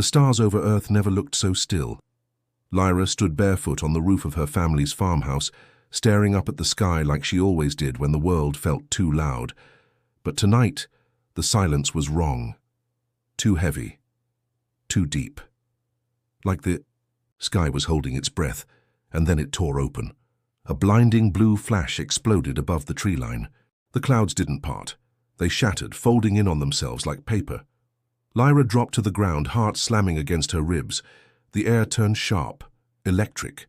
The stars over Earth never looked so still. Lyra stood barefoot on the roof of her family's farmhouse, staring up at the sky like she always did when the world felt too loud. But tonight, the silence was wrong. Too heavy. Too deep. Like the sky was holding its breath, and then it tore open. A blinding blue flash exploded above the tree line. The clouds didn't part. They shattered, folding in on themselves like paper. Lyra dropped to the ground, heart slamming against her ribs. The air turned sharp, electric.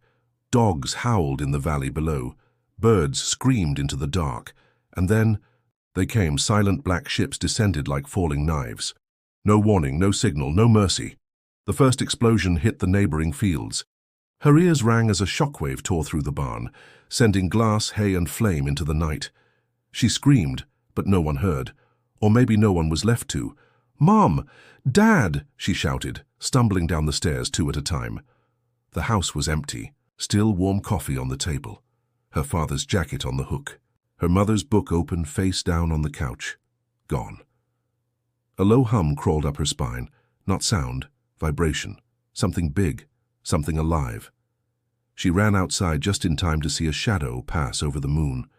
Dogs howled in the valley below. Birds screamed into the dark. And then they came. Silent black ships descended like falling knives. No warning, no signal, no mercy. The first explosion hit the neighboring fields. Her ears rang as a shockwave tore through the barn, sending glass, hay, and flame into the night. She screamed, but no one heard. Or maybe no one was left to. "Mom! Dad!" she shouted, stumbling down the stairs 2 at a time. The house was empty, still warm coffee on the table, her father's jacket on the hook, her mother's book open face down on the couch. Gone. A low hum crawled up her spine, not sound, vibration, something big, something alive. She ran outside just in time to see a shadow pass over the moon.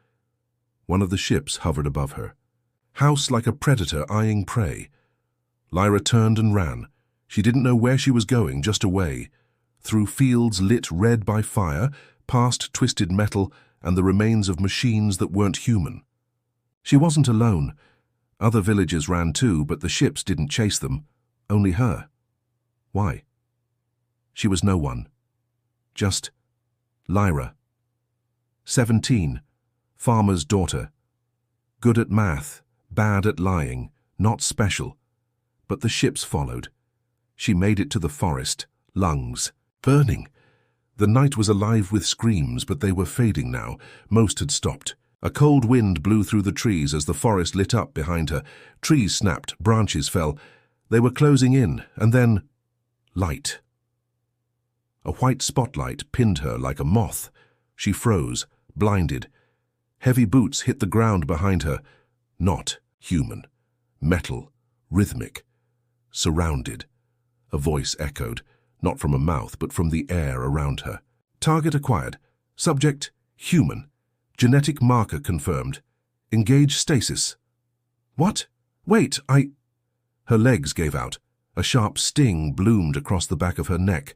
One of the ships hovered above her. House like a predator eyeing prey. Lyra turned and ran. She didn't know where she was going, just away. Through fields lit red by fire, past twisted metal and the remains of machines that weren't human. She wasn't alone. Other villagers ran too, but the ships didn't chase them. Only her. Why? She was no one. Just Lyra. 17. Farmer's daughter. Good at math, bad at lying, not special. But the ships followed. She made it to the forest, lungs burning. The night was alive with screams, but they were fading now. Most had stopped. A cold wind blew through the trees as the forest lit up behind her. Trees snapped, branches fell. They were closing in, and then light. A white spotlight pinned her like a moth. She froze, blinded. Heavy boots hit the ground behind her. Not human. Metal, rhythmic. Surrounded. A voice echoed, not from a mouth, but from the air around her. Target acquired. Subject, human. Genetic marker confirmed. Engage stasis. What? Wait, Her legs gave out. A sharp sting bloomed across the back of her neck.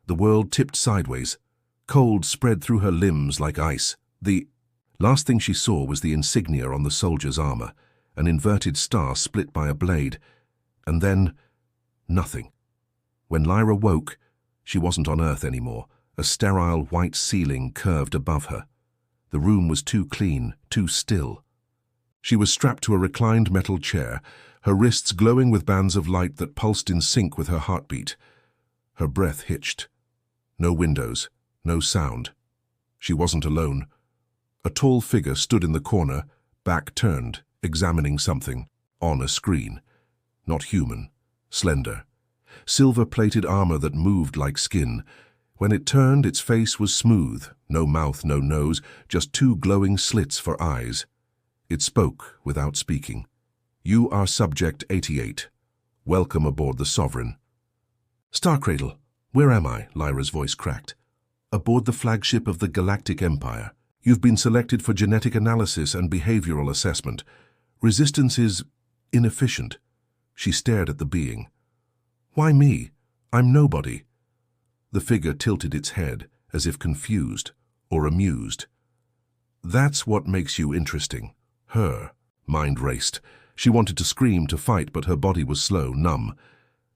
The world tipped sideways. Cold spread through her limbs like ice. The last thing she saw was the insignia on the soldier's armor, an inverted star split by a blade. And then, nothing. When Lyra woke, she wasn't on Earth anymore. A sterile white ceiling curved above her. The room was too clean, too still. She was strapped to a reclined metal chair, her wrists glowing with bands of light that pulsed in sync with her heartbeat. Her breath hitched. No windows, no sound. She wasn't alone. A tall figure stood in the corner, back turned, examining something, on a screen. Not human, slender. Silver-plated armor that moved like skin. When it turned, its face was smooth, no mouth, no nose, just 2 glowing slits for eyes. It spoke without speaking. "You are Subject 88. Welcome aboard the Sovereign." "Starcradle, where am I?" Lyra's voice cracked. "Aboard the flagship of the Galactic Empire. You've been selected for genetic analysis and behavioral assessment. Resistance is inefficient." She stared at the being. "Why me? I'm nobody." The figure tilted its head, as if confused or amused. "That's what makes you interesting." Her mind raced. She wanted to scream, to fight, but her body was slow, numb,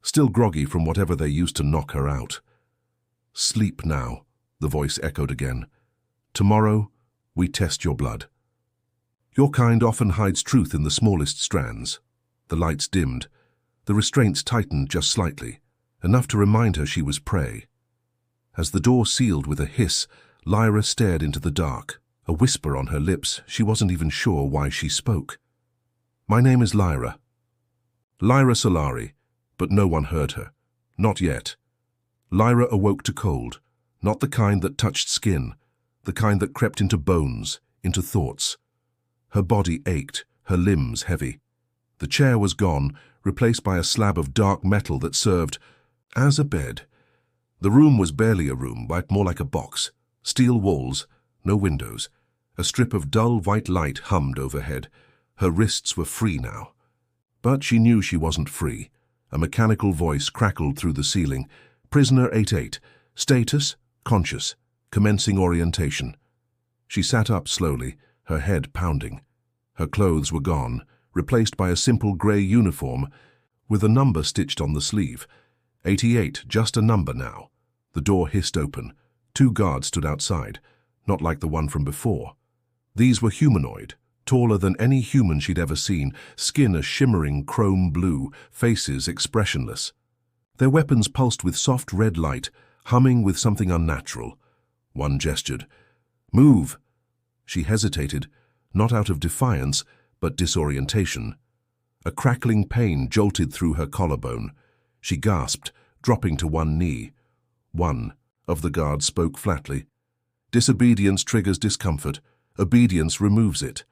still groggy from whatever they used to knock her out. "Sleep now," the voice echoed again. "Tomorrow, we test your blood." Your kind often hides truth in the smallest strands. The lights dimmed. The restraints tightened just slightly, enough to remind her she was prey. As the door sealed with a hiss, Lyra stared into the dark. A whisper on her lips, she wasn't even sure why she spoke. "My name is Lyra." Lyra Solari, but no one heard her. Not yet. Lyra awoke to cold, not the kind that touched skin, the kind that crept into bones, into thoughts. Her body ached, her limbs heavy. The chair was gone, replaced by a slab of dark metal that served As a bed. The room was barely a room, but more like a box. Steel walls, no windows. A strip of dull white light hummed overhead. Her wrists were free now. But she knew she wasn't free. A mechanical voice crackled through the ceiling. Prisoner 88. Status, conscious. Commencing orientation. She sat up slowly, her head pounding. Her clothes were gone, replaced by a simple grey uniform with a number stitched on the sleeve. 88, just a number now. The door hissed open. 2 guards stood outside, not like the one from before. These were humanoid, taller than any human she'd ever seen, skin a shimmering chrome blue, faces expressionless. Their weapons pulsed with soft red light, humming with something unnatural. One gestured. "Move!" She hesitated, not out of defiance, but disorientation. A crackling pain jolted through her collarbone. She gasped, dropping to one knee. One of the guards spoke flatly. "Disobedience triggers discomfort. Obedience removes it."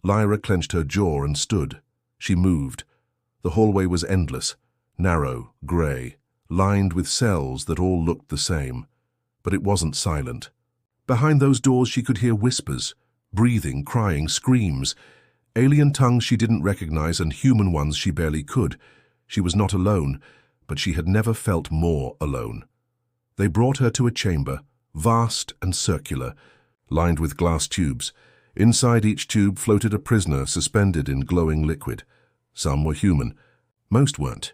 Lyra clenched her jaw and stood. She moved. The hallway was endless, narrow, grey, lined with cells that all looked the same. But it wasn't silent. Behind those doors she could hear whispers, breathing, crying, screams. Alien tongues she didn't recognize and human ones she barely could. She was not alone, but she had never felt more alone. They brought her to a chamber, vast and circular, lined with glass tubes. Inside each tube floated a prisoner suspended in glowing liquid. Some were human. Most weren't.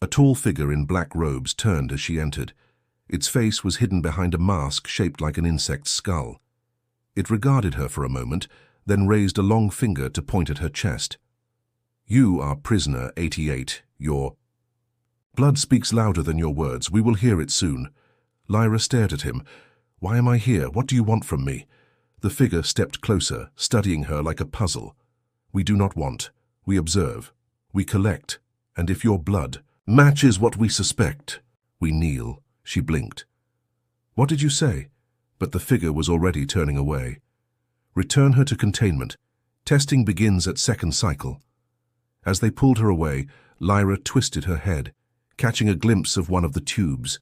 A tall figure in black robes turned as she entered. Its face was hidden behind a mask shaped like an insect's skull. It regarded her for a moment, then raised a long finger to point at her chest. "You are prisoner 88. Your blood speaks louder than your words. We will hear it soon." Lyra stared at him. "Why am I here? What do you want from me?" The figure stepped closer, studying her like a puzzle. "We do not want. We observe. We collect. And if your blood matches what we suspect, we kneel." She blinked. "What did you say?" But the figure was already turning away. "Return her to containment. Testing begins at second cycle." As they pulled her away, Lyra twisted her head, catching a glimpse of one of the tubes.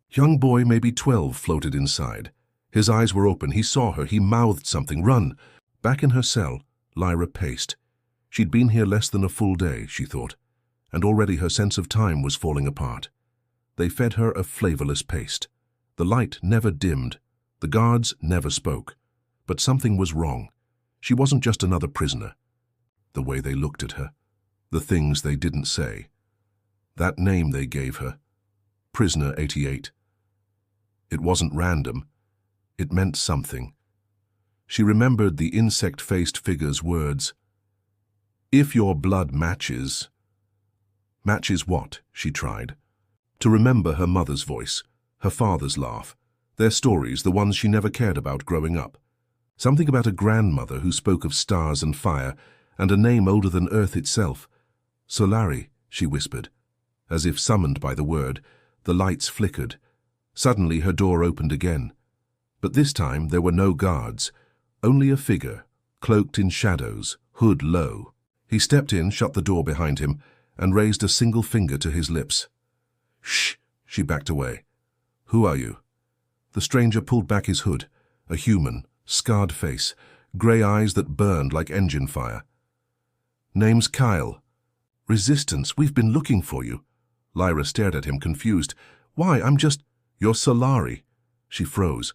Young boy, maybe 12, floated inside. His eyes were open. He saw her. He mouthed something. "Run!" Back in her cell, Lyra paced. She'd been here less than a full day, she thought, and already her sense of time was falling apart. They fed her a flavorless paste. The light never dimmed. The guards never spoke. But something was wrong. She wasn't just another prisoner. The way they looked at her. The things they didn't say. That name they gave her. Prisoner 88. It wasn't random. It meant something. She remembered the insect-faced figure's words. "If your blood matches..." Matches what? She tried. To remember her mother's voice, her father's laugh, their stories, the ones she never cared about growing up. Something about a grandmother who spoke of stars and fire, and a name older than Earth itself. "Solari," she whispered. As if summoned by the word, the lights flickered. Suddenly her door opened again. But this time there were no guards, only a figure, cloaked in shadows, hood low. He stepped in, shut the door behind him, and raised a single finger to his lips. "Shh!" She backed away. "Who are you?" The stranger pulled back his hood, a human, scarred face, grey eyes that burned like engine fire. "Name's Kyle." "Resistance, we've been looking for you." Lyra stared at him, confused. "Why, I'm just..." "You're Solari." She froze.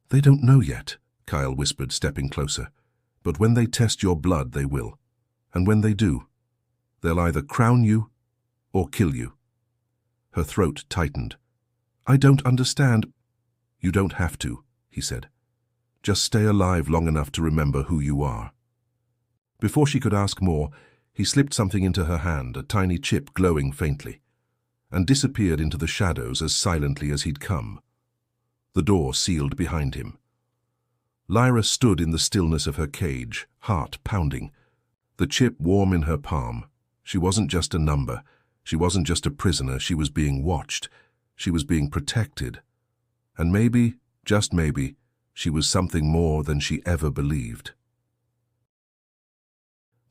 "They don't know yet," Kyle whispered, stepping closer. "But when they test your blood, they will. And when they do, they'll either crown you or kill you." Her throat tightened. "I don't understand." "You don't have to," he said. "Just stay alive long enough to remember who you are." Before she could ask more, he slipped something into her hand, a tiny chip glowing faintly, and disappeared into the shadows as silently as he'd come. The door sealed behind him. Lyra stood in the stillness of her cage, heart pounding, the chip warm in her palm. She wasn't just a number. She wasn't just a prisoner. She was being watched. She was being protected. And maybe, just maybe, she was something more than she ever believed.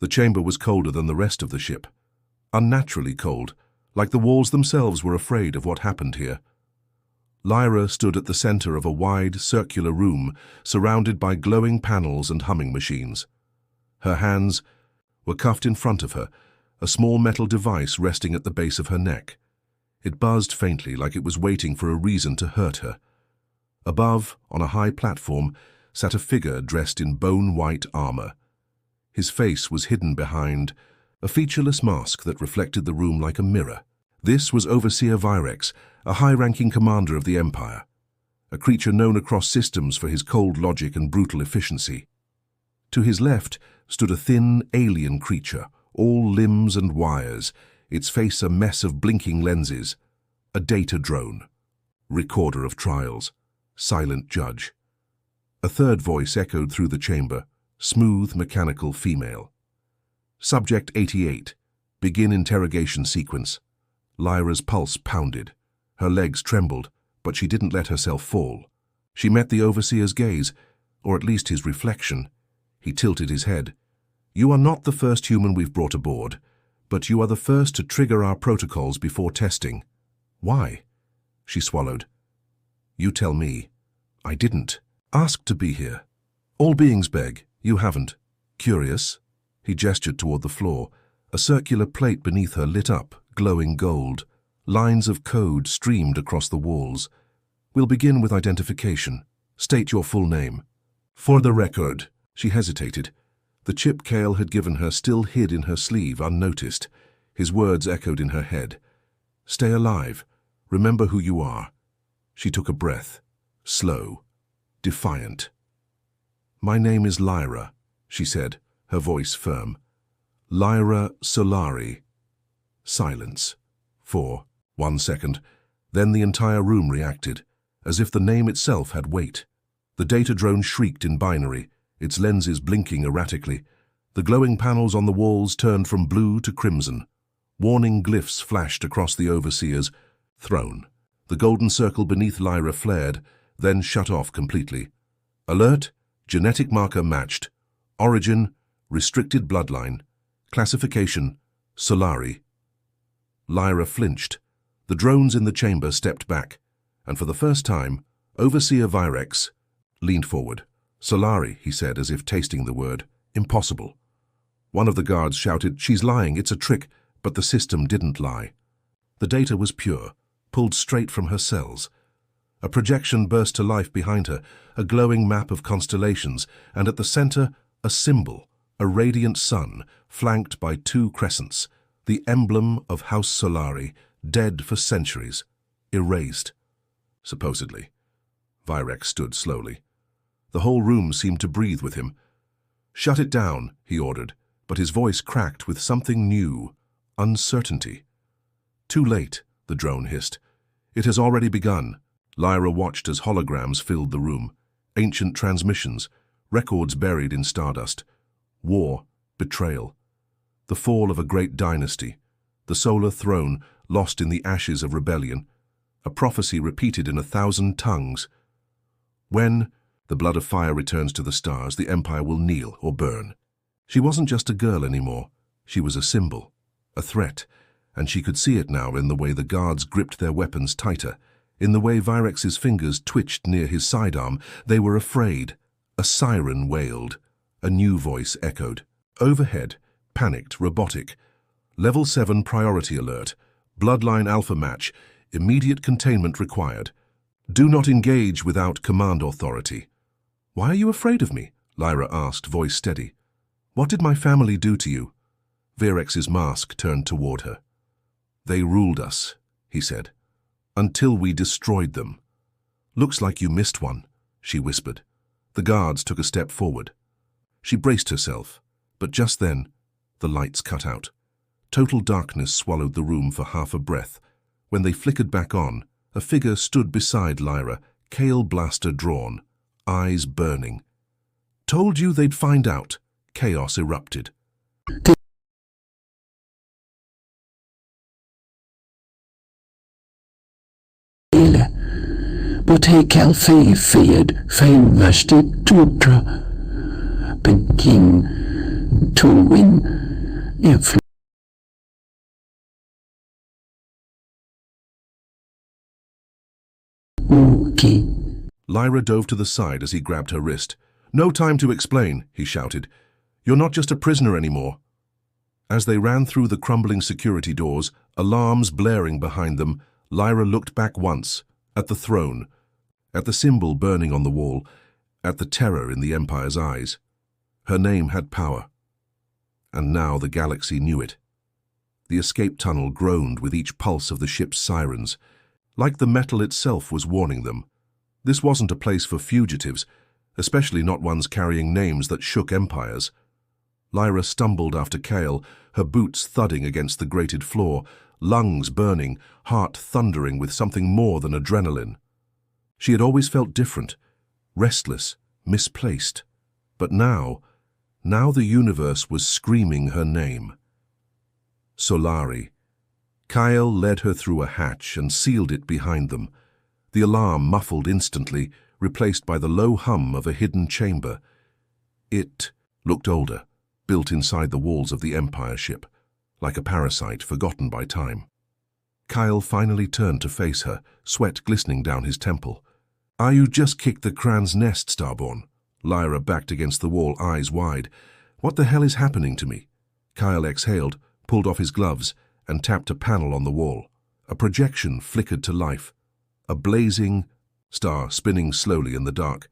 The chamber was colder than the rest of the ship. Unnaturally cold, like the walls themselves were afraid of what happened here. Lyra stood at the center of a wide, circular room surrounded by glowing panels and humming machines. Her hands were cuffed in front of her, a small metal device resting at the base of her neck. It buzzed faintly, like it was waiting for a reason to hurt her. Above, on a high platform, sat a figure dressed in bone-white armor. His face was hidden behind a featureless mask that reflected the room like a mirror. This was Overseer Virex, a high-ranking commander of the Empire, a creature known across systems for his cold logic and brutal efficiency. To his left stood a thin, alien creature, all limbs and wires, its face a mess of blinking lenses, a data drone, recorder of trials, silent judge. A third voice echoed through the chamber, smooth, mechanical female. Subject 88, begin interrogation sequence. Lyra's pulse pounded. Her legs trembled, but she didn't let herself fall. She met the Overseer's gaze, or at least his reflection. He tilted his head. You are not the first human we've brought aboard, but you are the first to trigger our protocols before testing. Why? She swallowed. You tell me. I didn't. Ask to be here. All beings beg. You haven't. Curious? He gestured toward the floor. A circular plate beneath her lit up, glowing gold. Lines of code streamed across the walls. We'll begin with identification. State your full name. For the record. She hesitated. The chip Kale had given her still hid in her sleeve, unnoticed. His words echoed in her head. Stay alive. Remember who you are. She took a breath. Slow. Defiant. My name is Lyra, she said, her voice firm. Lyra Solari. Silence. For 1 second. Then the entire room reacted, as if the name itself had weight. The data drone shrieked in binary, its lenses blinking erratically. The glowing panels on the walls turned from blue to crimson. Warning glyphs flashed across the Overseer's throne. The golden circle beneath Lyra flared, then shut off completely. Alert, genetic marker matched. Origin, restricted bloodline. Classification, Solari. Lyra flinched. The drones in the chamber stepped back, and for the first time, Overseer Virex leaned forward. Solari, he said, as if tasting the word. Impossible. One of the guards shouted, She's lying, it's a trick, but the system didn't lie. The data was pure, pulled straight from her cells. A projection burst to life behind her, a glowing map of constellations, and at the center, a symbol, a radiant sun, flanked by 2 crescents, the emblem of House Solari, dead for centuries, erased. Supposedly. Virex stood slowly. The whole room seemed to breathe with him. Shut it down, he ordered, but his voice cracked with something new, uncertainty. Too late, the drone hissed. It has already begun. Lyra watched as holograms filled the room. Ancient transmissions, records buried in stardust. War, betrayal. The fall of a great dynasty. The solar throne lost in the ashes of rebellion. A prophecy repeated in 1,000 tongues. When the blood of fire returns to the stars, the Empire will kneel or burn. She wasn't just a girl anymore. She was a symbol, a threat, and she could see it now in the way the guards gripped their weapons tighter, in the way Virex's fingers twitched near his sidearm. They were afraid. A siren wailed. A new voice echoed. Overhead, panicked, robotic. Level 7 priority alert. Bloodline alpha match. Immediate containment required. Do not engage without command authority. Why are you afraid of me? Lyra asked, voice steady. What did my family do to you? Virex's mask turned toward her. They ruled us, he said, until we destroyed them. Looks like you missed one, she whispered. The guards took a step forward. She braced herself, but just then, the lights cut out. Total darkness swallowed the room for half a breath. When they flickered back on, a figure stood beside Lyra, Kale blaster drawn, eyes burning. Told you they'd find out. Chaos erupted. But he Calfee feared fame vasted tutra begin to win influence. Okay. Lyra dove to the side as he grabbed her wrist. "No time to explain," he shouted. "You're not just a prisoner anymore." As they ran through the crumbling security doors, alarms blaring behind them, Lyra looked back once, at the throne, at the symbol burning on the wall, at the terror in the Empire's eyes. Her name had power. And now the galaxy knew it. The escape tunnel groaned with each pulse of the ship's sirens, like the metal itself was warning them. This wasn't a place for fugitives, especially not ones carrying names that shook empires. Lyra stumbled after Kale, her boots thudding against the grated floor, lungs burning, heart thundering with something more than adrenaline. She had always felt different, restless, misplaced. But now the universe was screaming her name. Solari. Kyle led her through a hatch and sealed it behind them. The alarm muffled instantly, replaced by the low hum of a hidden chamber. It looked older, built inside the walls of the Empire ship, like a parasite forgotten by time. Kyle finally turned to face her, sweat glistening down his temple. "You just kicked the cran's nest, Starborn." Lyra backed against the wall, eyes wide. "What the hell is happening to me?" Kyle exhaled, pulled off his gloves, and tapped a panel on the wall. A projection flickered to life. A blazing star spinning slowly in the dark.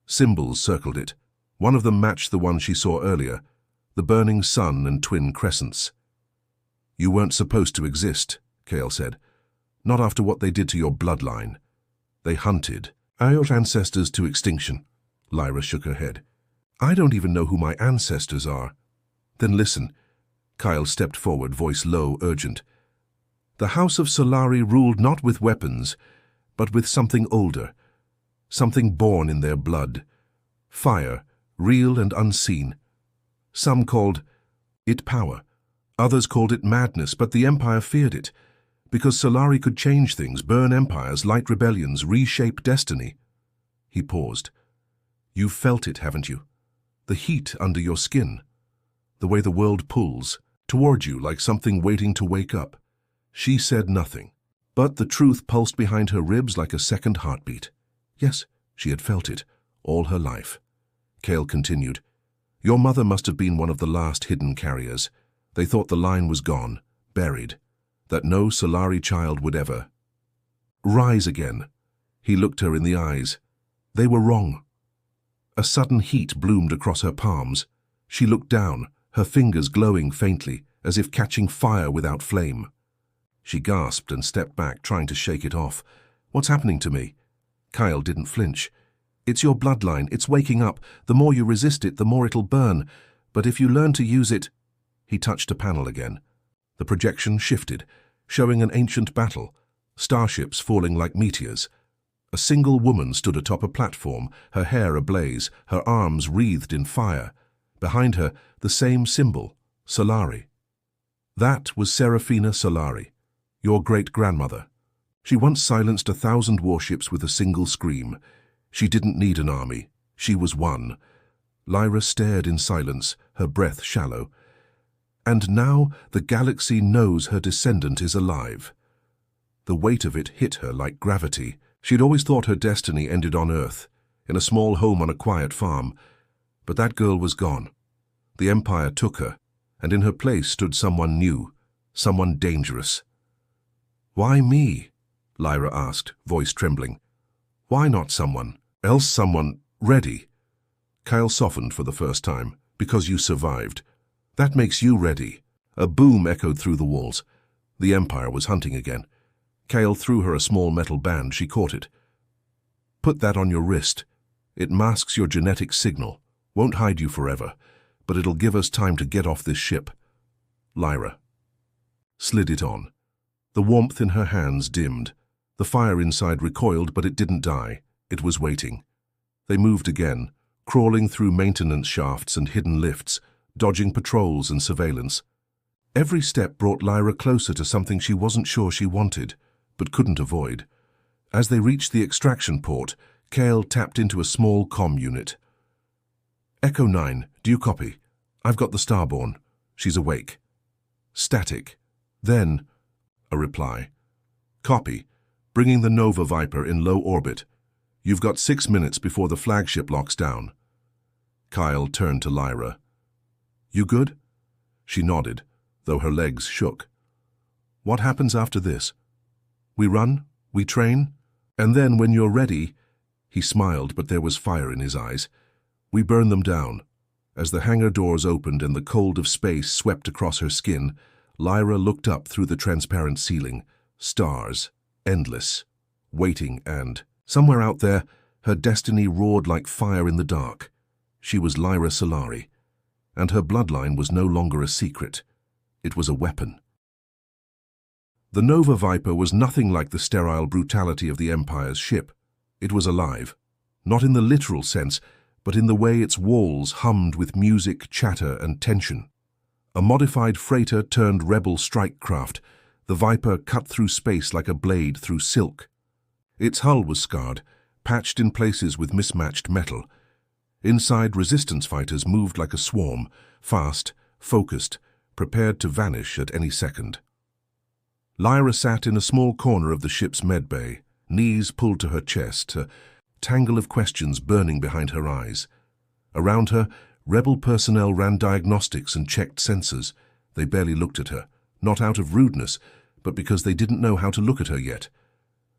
Symbols circled it. One of them matched the one she saw earlier, the burning sun and twin crescents. "You weren't supposed to exist," Kale said. "Not after what they did to your bloodline. They hunted our ancestors to extinction." Lyra shook her head. "I don't even know who my ancestors are." "Then listen." Kyle stepped forward, voice low, urgent. "The House of Solari ruled not with weapons, but with something older, something born in their blood. Fire, real and unseen. Some called it power, others called it madness, but the Empire feared it, because Solari could change things, burn empires, light rebellions, reshape destiny." He paused. "You've felt it, haven't you? The heat under your skin, the way the world pulls toward you like something waiting to wake up." She said nothing, but the truth pulsed behind her ribs like a second heartbeat. Yes, she had felt it, all her life. Kale continued. "Your mother must have been one of the last hidden carriers. They thought the line was gone, buried, that no Solari child would ever rise again." He looked her in the eyes. They were wrong. A sudden heat bloomed across her palms. She looked down, her fingers glowing faintly, as if catching fire without flame. She gasped and stepped back, trying to shake it off. "What's happening to me?" Kyle didn't flinch. "It's your bloodline. It's waking up. The more you resist it, the more it'll burn. But if you learn to use it—" He touched a panel again. The projection shifted, showing an ancient battle, starships falling like meteors. A single woman stood atop a platform, her hair ablaze, her arms wreathed in fire. Behind her, the same symbol, Solari. That was Serafina Solari, your great-grandmother. She once silenced 1,000 warships with a single scream. She didn't need an army. She was one. Lyra stared in silence, her breath shallow. And now the galaxy knows her descendant is alive. The weight of it hit her like gravity. She'd always thought her destiny ended on Earth, in a small home on a quiet farm. But that girl was gone. The Empire took her, and in her place stood someone new, someone dangerous. "Why me?" Lyra asked, voice trembling. "Why not someone else, someone ready?" Kyle softened for the first time. "Because you survived. That makes you ready." A boom echoed through the walls. The Empire was hunting again. Kale threw her a small metal band. She caught it. "Put that on your wrist. It masks your genetic signal. Won't hide you forever, but it'll give us time to get off this ship." Lyra slid it on. The warmth in her hands dimmed. The fire inside recoiled, but it didn't die. It was waiting. They moved again, crawling through maintenance shafts and hidden lifts, dodging patrols and surveillance. Every step brought Lyra closer to something she wasn't sure she wanted, but couldn't avoid. As they reached the extraction port, Kale tapped into a small comm unit. "Echo 9, do you copy? I've got the Starborn. She's awake." Static. Then a reply. "Copy. bringing the Nova Viper in low orbit. You've got 6 minutes before the flagship locks down. Kyle turned to Lyra. You good? She nodded, though her legs shook. What happens after this? We run? We train? And then when you're ready, he smiled, but there was fire in his eyes. We burn them down. As the hangar doors opened and the cold of space swept across her skin, Lyra looked up through the transparent ceiling. Stars, endless, waiting, and somewhere out there, her destiny roared like fire in the dark. She was Lyra Solari, and her bloodline was no longer a secret. It was a weapon. The Nova Viper was nothing like the sterile brutality of the Empire's ship. It was alive, not in the literal sense, but in the way its walls hummed with music, chatter, and tension. A modified freighter turned rebel strike craft, the Viper cut through space like a blade through silk. Its hull was scarred, patched in places with mismatched metal. Inside, resistance fighters moved like a swarm, fast, focused, prepared to vanish at any second. Lyra sat in a small corner of the ship's medbay, knees pulled to her chest, a tangle of questions burning behind her eyes. Around her, rebel personnel ran diagnostics and checked sensors. They barely looked at her, not out of rudeness, but because they didn't know how to look at her yet.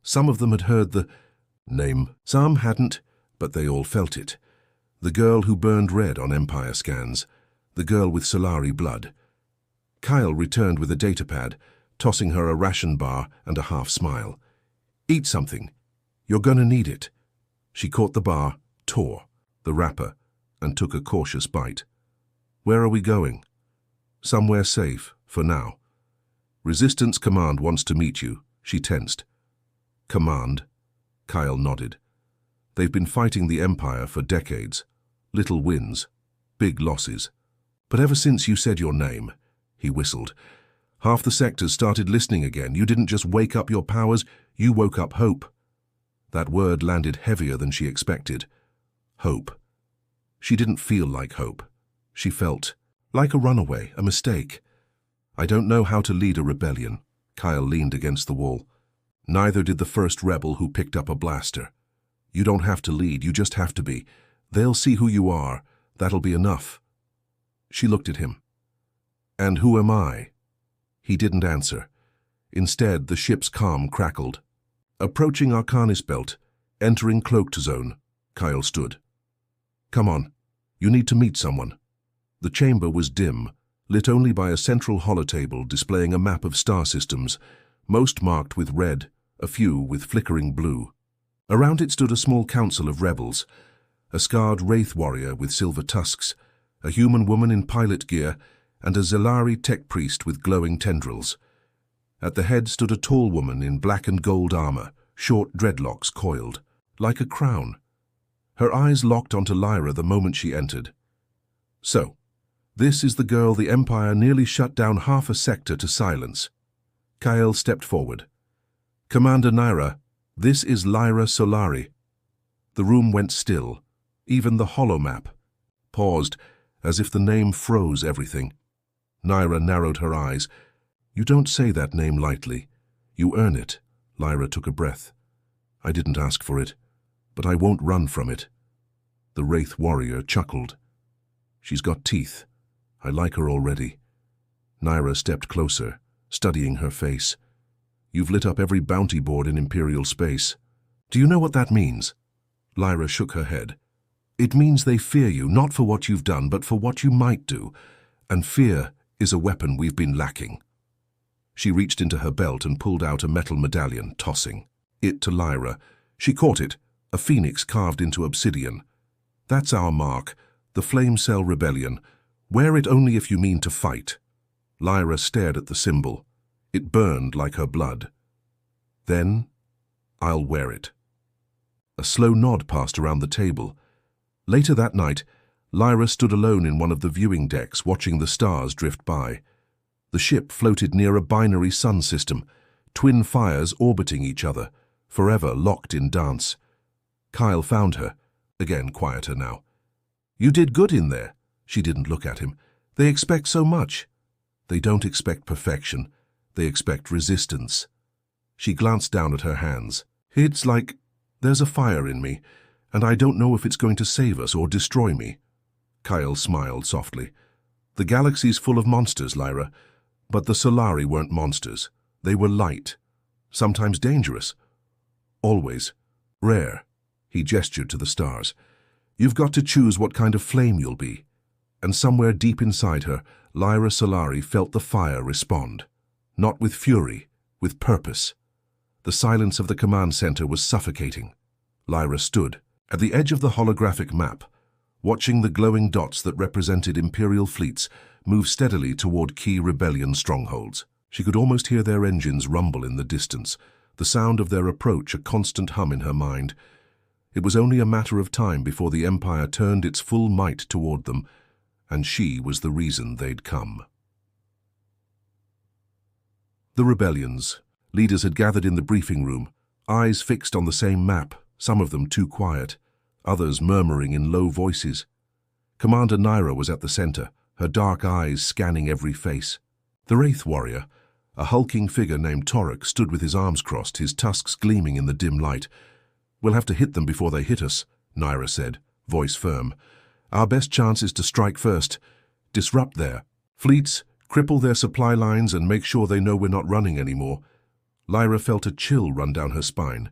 Some of them had heard the name, some hadn't, but they all felt it. The girl who burned red on Empire scans, the girl with Solari blood. Kyle returned with a datapad, tossing her a ration bar and a half smile. Eat something. You're gonna need it. She caught the bar, tore the wrapper, and took a cautious bite. Where are we going? Somewhere safe, for now. Resistance Command wants to meet you. She tensed. Command? Kyle nodded. They've been fighting the Empire for decades. Little wins, big losses. But ever since you said your name, he whistled, half the sectors started listening again. You didn't just wake up your powers, you woke up hope. That word landed heavier than she expected. Hope. She didn't feel like hope. She felt like a runaway, a mistake. I don't know how to lead a rebellion. Kyle leaned against the wall. Neither did the first rebel who picked up a blaster. You don't have to lead, you just have to be. They'll see who you are. That'll be enough. She looked at him. And who am I? He didn't answer. Instead, the ship's calm crackled. Approaching Arcanis Belt, entering cloaked zone, Kyle stood. Come on, you need to meet someone. The chamber was dim, lit only by a central holotable displaying a map of star systems, most marked with red, a few with flickering blue. Around it stood a small council of rebels, a scarred wraith warrior with silver tusks, a human woman in pilot gear, and a Zelari tech priest with glowing tendrils. At the head stood a tall woman in black and gold armor, short dreadlocks coiled, like a crown. Her eyes locked onto Lyra the moment she entered. So, this is the girl the Empire nearly shut down half a sector to silence. Kyle stepped forward. Commander Naira, this is Lyra Solari. The room went still, even the holomap paused, as if the name froze everything. Naira narrowed her eyes. You don't say that name lightly. You earn it. Lyra took a breath. I didn't ask for it, but I won't run from it. The wraith warrior chuckled. She's got teeth. I like her already. Naira stepped closer, studying her face. You've lit up every bounty board in Imperial space. Do you know what that means? Lyra shook her head. It means they fear you, not for what you've done, but for what you might do. And fear is a weapon we've been lacking. She reached into her belt and pulled out a metal medallion, tossing it to Lyra. She caught it, a phoenix carved into obsidian. That's our mark, the Flame Cell Rebellion. Wear it only if you mean to fight. Lyra stared at the symbol. It burned like her blood. Then, I'll wear it. A slow nod passed around the table. Later that night, Lyra stood alone in one of the viewing decks, watching the stars drift by. The ship floated near a binary sun system, twin fires orbiting each other, forever locked in dance. Kyle found her, again quieter now. You did good in there. She didn't look at him. They expect so much. They don't expect perfection. They expect resistance. She glanced down at her hands. It's like there's a fire in me, and I don't know if it's going to save us or destroy me. Kyle smiled softly. The galaxy's full of monsters, Lyra, but the Solari weren't monsters. They were light, sometimes dangerous, always rare. He gestured to the stars. You've got to choose what kind of flame you'll be. And somewhere deep inside her, Lyra Solari felt the fire respond. Not with fury, with purpose. The silence of the command center was suffocating. Lyra stood at the edge of the holographic map, watching the glowing dots that represented Imperial fleets move steadily toward key rebellion strongholds. She could almost hear their engines rumble in the distance, the sound of their approach a constant hum in her mind. It was only a matter of time before the Empire turned its full might toward them, and she was the reason they'd come. The rebellions. Leaders had gathered in the briefing room, eyes fixed on the same map, some of them too quiet, others murmuring in low voices. Commander Naira was at the center, her dark eyes scanning every face. The Wraith warrior, a hulking figure named Torek, stood with his arms crossed, his tusks gleaming in the dim light. We'll have to hit them before they hit us, Naira said, voice firm. Our best chance is to strike first, disrupt their fleets, cripple their supply lines, and make sure they know we're not running anymore. Lyra felt a chill run down her spine.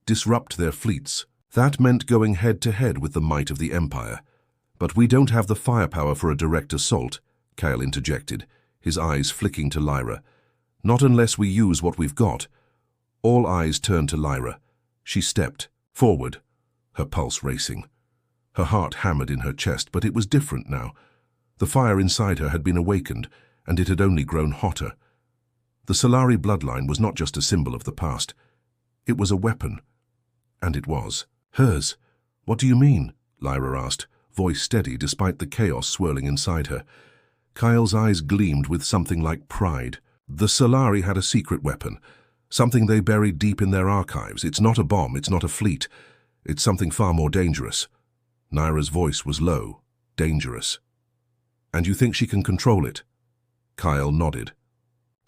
Disrupt their fleets. That meant going head-to-head with the might of the Empire. But we don't have the firepower for a direct assault, Kyle interjected, his eyes flicking to Lyra. Not unless we use what we've got. All eyes turned to Lyra. She stepped forward, her pulse racing. Her heart hammered in her chest, but it was different now. The fire inside her had been awakened, and it had only grown hotter. The Solari bloodline was not just a symbol of the past. It was a weapon. And it was. Hers. What do you mean? Lyra asked, voice steady despite the chaos swirling inside her. Kyle's eyes gleamed with something like pride. The Solari had a secret weapon, something they buried deep in their archives. It's not a bomb, it's not a fleet. It's something far more dangerous. Naira's voice was low, dangerous. And you think she can control it? Kyle nodded.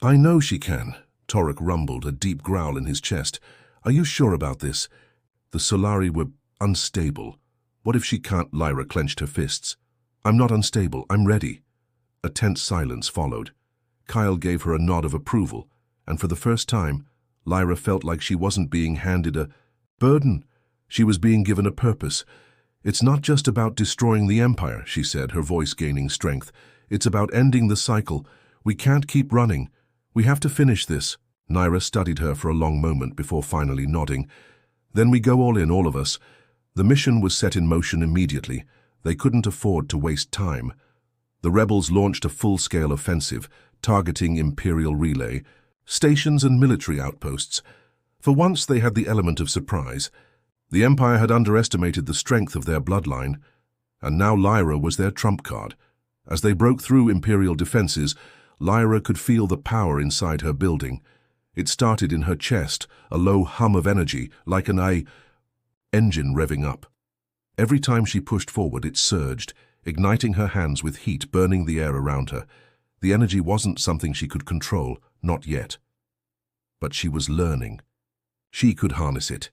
I know she can, Torek rumbled, a deep growl in his chest. Are you sure about this? The Solari were unstable. What if she can't? Lyra clenched her fists. I'm not unstable, I'm ready. A tense silence followed. Kyle gave her a nod of approval, and for the first time, Lyra felt like she wasn't being handed a burden. She was being given a purpose. It's not just about destroying the Empire, she said, her voice gaining strength. It's about ending the cycle. We can't keep running. We have to finish this. Naira studied her for a long moment before finally nodding. Then we go all in, all of us. The mission was set in motion immediately. They couldn't afford to waste time. The rebels launched a full-scale offensive, targeting Imperial relay, stations and military outposts. For once they had the element of surprise. The Empire had underestimated the strength of their bloodline, and now Lyra was their trump card. As they broke through Imperial defenses, Lyra could feel the power inside her building. It started in her chest, a low hum of energy, like an engine revving up. Every time she pushed forward, it surged, igniting her hands with heat, burning the air around her. The energy wasn't something she could control, not yet. But she was learning. She could harness it.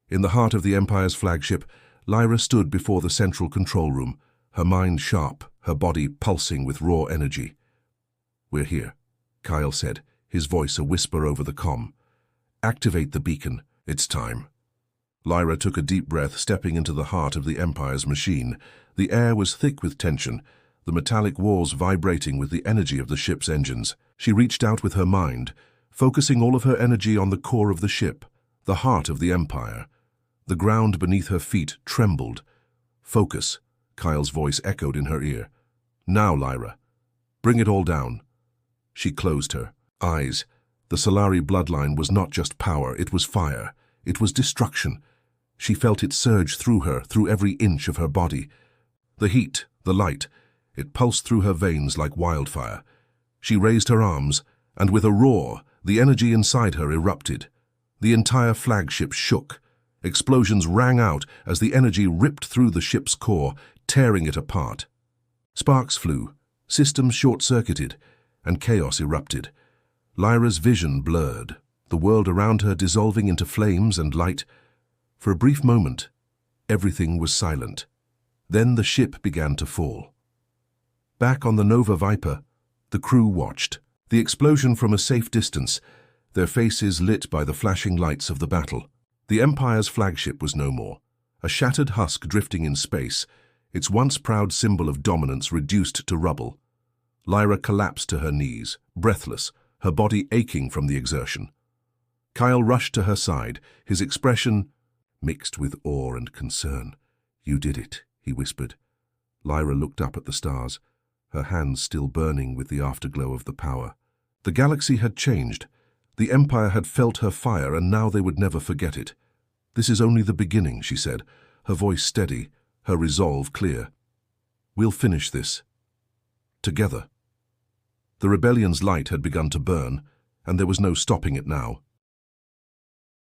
In the heart of the Empire's flagship, Lyra stood before the central control room, her mind sharp, her body pulsing with raw energy. We're here, Kyle said, his voice a whisper over the comm. Activate the beacon. It's time. Lyra took a deep breath, stepping into the heart of the Empire's machine. The air was thick with tension, the metallic walls vibrating with the energy of the ship's engines. She reached out with her mind, focusing all of her energy on the core of the ship, the heart of the Empire. The ground beneath her feet trembled. Focus, Kyle's voice echoed in her ear. Now, Lyra. Bring it all down. She closed her eyes. The Solari bloodline was not just power, it was fire. It was destruction. She felt it surge through her, through every inch of her body. The heat, the light, it pulsed through her veins like wildfire. She raised her arms, and with a roar, the energy inside her erupted. The entire flagship shook. Explosions rang out as the energy ripped through the ship's core, tearing it apart. Sparks flew, systems short-circuited, and chaos erupted. Lyra's vision blurred. the world around her dissolving into flames and light. For a brief moment, everything was silent. Then the ship began to fall. Back on the Nova Viper, the crew watched. The explosion from a safe distance, their faces lit by the flashing lights of the battle. The Empire's flagship was no more, a shattered husk drifting in space, its once proud symbol of dominance reduced to rubble. Lyra collapsed to her knees, breathless, her body aching from the exertion. Kyle rushed to her side, his expression mixed with awe and concern. "You did it," he whispered. Lyra looked up at the stars, her hands still burning with the afterglow of the power. The galaxy had changed. The Empire had felt her fire, and now they would never forget it. "This is only the beginning," she said, her voice steady, her resolve clear. "We'll finish this. Together." The rebellion's light had begun to burn, and there was no stopping it now.